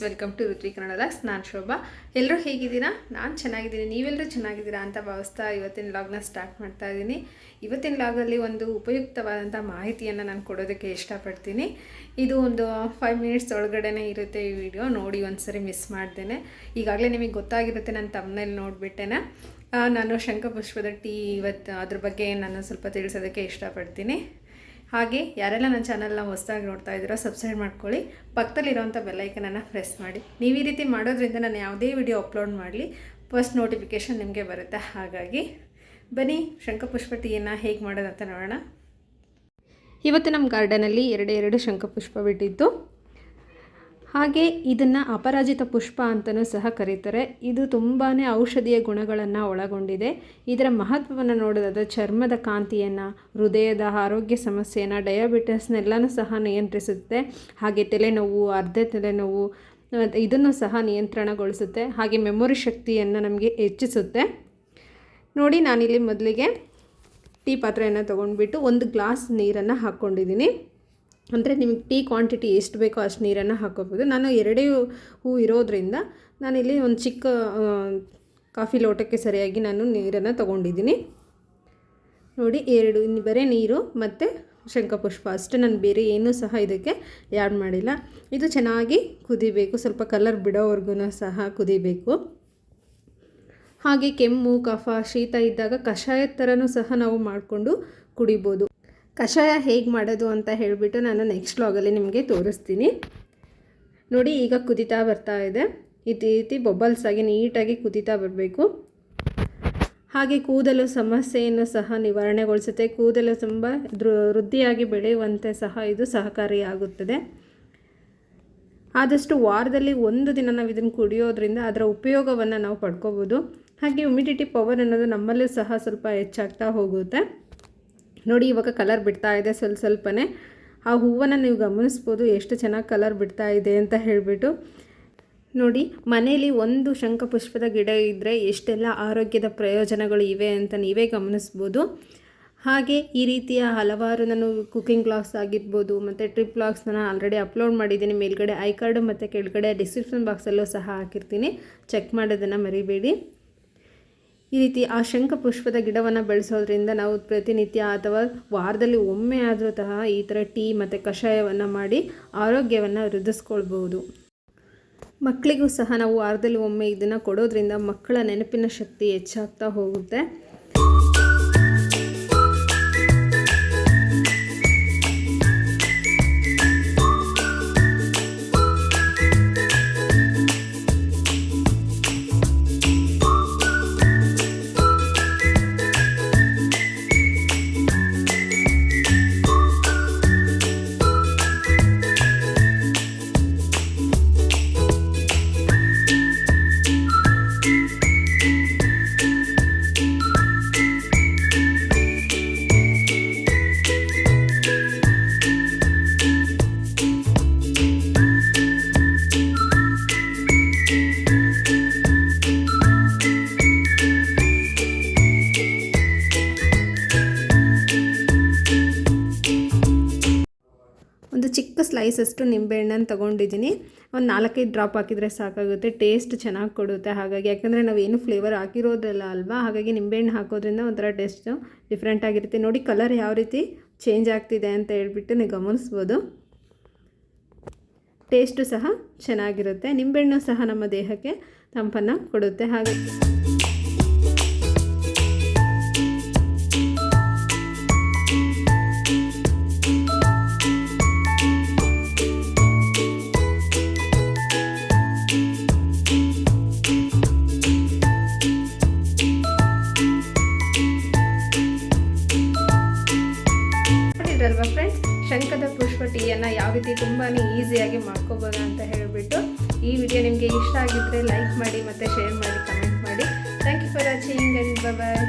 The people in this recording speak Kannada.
Welcome to Ruthvi Kannada logs. ನಾನು ಶೋಭಾ. ಎಲ್ಲರೂ ಹೇಗಿದ್ದೀರಾ? ನಾನು ಚೆನ್ನಾಗಿದ್ದೀನಿ, ನೀವೆಲ್ಲರೂ ಚೆನ್ನಾಗಿದ್ದೀರಾ ಅಂತ ಭಾವಿಸ್ತಾ ಇವತ್ತಿನ ಲಾಗ್ನ ಸ್ಟಾರ್ಟ್ ಮಾಡ್ತಾ ಇದ್ದೀನಿ. ಇವತ್ತಿನ ಲಾಗಲ್ಲಿ ಒಂದು ಉಪಯುಕ್ತವಾದಂಥ ಮಾಹಿತಿಯನ್ನು ನಾನು ಕೊಡೋದಕ್ಕೆ ಇಷ್ಟಪಡ್ತೀನಿ. ಇದು ಒಂದು 5 ಮಿನಿಟ್ಸ್ ಒಳಗಡೆ ಇರುತ್ತೆ ಈ ವಿಡಿಯೋ. ನೋಡಿ ಒಂದ್ಸರಿ ಮಿಸ್ ಮಾಡ್ದೇನೆ. ಈಗಾಗಲೇ ನಿಮಗೆ ಗೊತ್ತಾಗಿರುತ್ತೆ, ನಾನು ತಮ್ಮನೇಲಿ ನೋಡಿಬಿಟ್ಟೆನೆ. ನಾನು ಶಂಖಪುಷ್ಪದ ಟೀ ಇವತ್ತು ಅದ್ರ ಬಗ್ಗೆ ನಾನು ಸ್ವಲ್ಪ ತಿಳಿಸೋದಕ್ಕೆ ಇಷ್ಟಪಡ್ತೀನಿ. ಹಾಗೆ ಯಾರೆಲ್ಲ ನನ್ನ ಚಾನಲ್ನ ಹೊಸದಾಗಿ ನೋಡ್ತಾ ಇದ್ದೀರೋ ಸಬ್ಸ್ಕ್ರೈಬ್ ಮಾಡ್ಕೊಳ್ಳಿ, ಪಕ್ಕದಲ್ಲಿರೋಂಥ ಬೆಲ್ಲೈಕನನ್ನು ಪ್ರೆಸ್ ಮಾಡಿ. ನೀವು ಈ ರೀತಿ ಮಾಡೋದ್ರಿಂದ ನಾನು ಯಾವುದೇ ವಿಡಿಯೋ ಅಪ್ಲೋಡ್ ಮಾಡಲಿ ಫಸ್ಟ್ ನೋಟಿಫಿಕೇಷನ್ ನಿಮಗೆ ಬರುತ್ತೆ. ಹಾಗಾಗಿ ಬನ್ನಿ ಶಂಖಪುಷ್ಪ ಟೀಯನ್ನು ಹೇಗೆ ಮಾಡೋದಂತ ನೋಡೋಣ. ಇವತ್ತು ನಮ್ಮ ಗಾರ್ಡನಲ್ಲಿ ಎರಡು ಶಂಖಪುಷ್ಪ ಬಿಟ್ಟಿದ್ದು. ಹಾಗೆ ಇದನ್ನು ಅಪರಾಜಿತ ಪುಷ್ಪ ಅಂತಲೂ ಸಹ ಕರೀತಾರೆ. ಇದು ತುಂಬಾ ಔಷಧೀಯ ಗುಣಗಳನ್ನು ಒಳಗೊಂಡಿದೆ. ಇದರ ಮಹತ್ವವನ್ನು ನೋಡೋದಾದರೆ ಚರ್ಮದ ಕಾಂತಿಯನ್ನು, ಹೃದಯದ ಆರೋಗ್ಯ ಸಮಸ್ಯೆಯನ್ನು, ಡಯಾಬಿಟಿಸ್ನೆಲ್ಲನೂ ಸಹ ನಿಯಂತ್ರಿಸುತ್ತೆ. ಹಾಗೆ ತಲೆನೋವು, ಅರ್ಧ ತಲೆನೋವು ಇದನ್ನು ಸಹ ನಿಯಂತ್ರಣಗೊಳಿಸುತ್ತೆ. ಹಾಗೆ ಮೆಮೊರಿ ಶಕ್ತಿಯನ್ನು ನಮಗೆ ಹೆಚ್ಚಿಸುತ್ತೆ. ನೋಡಿ, ನಾನಿಲ್ಲಿ ಮೊದಲಿಗೆ ಟೀ ಪಾತ್ರೆಯನ್ನು ತೊಗೊಂಡ್ಬಿಟ್ಟು 1 ಗ್ಲಾಸ್ ನೀರನ್ನು ಹಾಕ್ಕೊಂಡಿದ್ದೀನಿ. ಅಂದರೆ ನಿಮಗೆ ಟೀ ಕ್ವಾಂಟಿಟಿ ಎಷ್ಟು ಬೇಕೋ ಅಷ್ಟು ನೀರನ್ನು ಹಾಕೋಬೋದು. ನಾನು 2 ಹೂ ಇರೋದ್ರಿಂದ ನಾನಿಲ್ಲಿ ಒಂದು ಚಿಕ್ಕ ಕಾಫಿ ಲೋಟಕ್ಕೆ ಸರಿಯಾಗಿ ನಾನು ನೀರನ್ನು ತೊಗೊಂಡಿದ್ದೀನಿ. ನೋಡಿ, 2 ಬರೀ ನೀರು ಮತ್ತು ಶಂಖಪುಷ್ಪ ಅಷ್ಟೇ, ನಾನು ಬೇರೆ ಏನೂ ಸಹ ಇದಕ್ಕೆ ಆ್ಯಡ್ ಮಾಡಿಲ್ಲ. ಇದು ಚೆನ್ನಾಗಿ ಕುದಿಬೇಕು, ಸ್ವಲ್ಪ ಕಲರ್ ಬಿಡೋವರೆಗೂ ಸಹ ಕುದಿಬೇಕು. ಹಾಗೆ ಕೆಮ್ಮು, ಕಫ, ಶೀತ ಇದ್ದಾಗ ಕಷಾಯದ ಥರನೂ ಸಹ ನಾವು ಮಾಡಿಕೊಂಡು ಕುಡಿಬೋದು. ಕಷಾಯ ಹೇಗೆ ಮಾಡೋದು ಅಂತ ಹೇಳಿಬಿಟ್ಟು ನಾನು ನೆಕ್ಸ್ಟ್ ವ್ಲಾಗಲ್ಲಿ ನಿಮಗೆ ತೋರಿಸ್ತೀನಿ. ನೋಡಿ, ಈಗ ಕುದೀತಾ ಬರ್ತಾ ಇದೆ. ಈ ರೀತಿ ಬಬಲ್ಸ್ ಆಗಿ ನೀಟಾಗಿ ಕುದೀತಾ ಬರಬೇಕು. ಹಾಗೆ ಕೂದಲು ಸಮಸ್ಯೆಯನ್ನು ಸಹ ನಿವಾರಣೆಗೊಳಿಸುತ್ತೆ. ಕೂದಲು ತುಂಬ ವೃದ್ಧಿಯಾಗಿ ಬೆಳೆಯುವಂತೆ ಸಹ ಇದು ಸಹಕಾರಿಯಾಗುತ್ತದೆ. ಆದಷ್ಟು ವಾರದಲ್ಲಿ 1 ದಿನ ನಾವು ಇದನ್ನು ಕುಡಿಯೋದ್ರಿಂದ ಅದರ ಉಪಯೋಗವನ್ನು ನಾವು ಪಡ್ಕೋಬೋದು. ಹಾಗೆ ಹ್ಯುಮಿಡಿಟಿ ಪವರ್ ಅನ್ನೋದು ನಮ್ಮಲ್ಲೂ ಸಹ ಸ್ವಲ್ಪ ಹೆಚ್ಚಾಗ್ತಾ ಹೋಗುತ್ತೆ. ನೋಡಿ, ಇವಾಗ ಕಲರ್ ಬಿಡ್ತಾ ಇದೆ ಸ್ವಲ್ಪನೇ. ಆ ಹೂವನ್ನು ನೀವು ಗಮನಿಸ್ಬೋದು ಎಷ್ಟು ಚೆನ್ನಾಗಿ ಕಲರ್ ಬಿಡ್ತಾ ಇದೆ ಅಂತ ಹೇಳಿಬಿಟ್ಟು. ನೋಡಿ, ಮನೇಲಿ 1 ಶಂಖಪುಷ್ಪದ ಗಿಡ ಇದ್ದರೆ ಎಷ್ಟೆಲ್ಲ ಆರೋಗ್ಯದ ಪ್ರಯೋಜನಗಳು ಇವೆ ಅಂತ ನೀವೇ ಗಮನಿಸ್ಬೋದು. ಹಾಗೆ ಈ ರೀತಿಯ ಹಲವಾರು ನಾನು ಕುಕ್ಕಿಂಗ್ ವ್ಲಾಗ್ಸ್ ಆಗಿರ್ಬೋದು ಮತ್ತು ಟ್ರಿಪ್ ವ್ಲಾಗ್ಸ್ನ ಆಲ್ರೆಡಿ ಅಪ್ಲೋಡ್ ಮಾಡಿದ್ದೀನಿ. ಮೇಲ್ಗಡೆ ಐ ಕಾರ್ಡು ಮತ್ತು ಕೆಳಗಡೆ ಡಿಸ್ಕ್ರಿಪ್ಷನ್ ಬಾಕ್ಸಲ್ಲೂ ಸಹ ಹಾಕಿರ್ತೀನಿ, ಚೆಕ್ ಮಾಡೋದನ್ನು ಮರಿಬೇಡಿ. ಈ ರೀತಿ ಆ ಶಂಖಪುಷ್ಪದ ಗಿಡವನ್ನು ಬೆಳೆಸೋದ್ರಿಂದ ನಾವು ಪ್ರತಿನಿತ್ಯ ಅಥವಾ ವಾರದಲ್ಲಿ ಒಮ್ಮೆ ಆದರೂ ಸಹ ಈ ಥರ ಟೀ ಮತ್ತು ಕಷಾಯವನ್ನು ಮಾಡಿ ಆರೋಗ್ಯವನ್ನು ವೃದ್ಧಿಸ್ಕೊಳ್ಬೋದು. ಮಕ್ಕಳಿಗೂ ಸಹ ನಾವು ವಾರದಲ್ಲಿ ಒಮ್ಮೆ ಇದನ್ನು ಕೊಡೋದ್ರಿಂದ ಮಕ್ಕಳ ನೆನಪಿನ ಶಕ್ತಿ ಹೆಚ್ಚಾಗ್ತಾ ಹೋಗುತ್ತೆ. ಒಂದು ಚಿಕ್ಕ ಸ್ಲೈಸಷ್ಟು ನಿಂಬೆಹಣ್ಣನ್ನು ತೊಗೊಂಡಿದ್ದೀನಿ. ಒಂದು 4-5 ಡ್ರಾಪ್ ಹಾಕಿದರೆ ಸಾಕಾಗುತ್ತೆ. ಟೇಸ್ಟ್ ಚೆನ್ನಾಗಿ ಕೊಡುತ್ತೆ. ಹಾಗಾಗಿ ಯಾಕಂದರೆ ನಾವೇನು ಫ್ಲೇವರ್ ಹಾಕಿರೋದಲ್ಲ ಅಲ್ವಾ, ಹಾಗಾಗಿ ನಿಂಬೆಹಣ್ಣು ಹಾಕೋದ್ರಿಂದ ಒಂಥರ ಟೇಸ್ಟು ಡಿಫ್ರೆಂಟ್ ಆಗಿರುತ್ತೆ. ನೋಡಿ, ಕಲರ್ ಯಾವ ರೀತಿ ಚೇಂಜ್ ಆಗ್ತಿದೆ ಅಂತ ಹೇಳ್ಬಿಟ್ಟು ನೀವು ಗಮನಿಸ್ಬೋದು. ಟೇಸ್ಟು ಸಹ ಚೆನ್ನಾಗಿರುತ್ತೆ. ನಿಂಬೆಹಣ್ಣು ಸಹ ನಮ್ಮ ದೇಹಕ್ಕೆ ತಂಪನ್ನು ಕೊಡುತ್ತೆ. ಹಾಗೆ ಅಲ್ವಾ ಫ್ರೆಂಡ್ಸ್, ಶಂಖದ ಪುಷ್ಪ ಟೀಯನ್ನು ಯಾವ ರೀತಿ ತುಂಬಾ ಈಸಿಯಾಗಿ ಮಾಡ್ಕೋಬೋದು ಅಂತ ಹೇಳಿಬಿಟ್ಟು. ಈ ವಿಡಿಯೋ ನಿಮಗೆ ಇಷ್ಟ ಆಗಿದ್ದರೆ ಲೈಕ್ ಮಾಡಿ ಮತ್ತು ಶೇರ್ ಮಾಡಿ, ಕಮೆಂಟ್ ಮಾಡಿ. Thank you for watching and bye.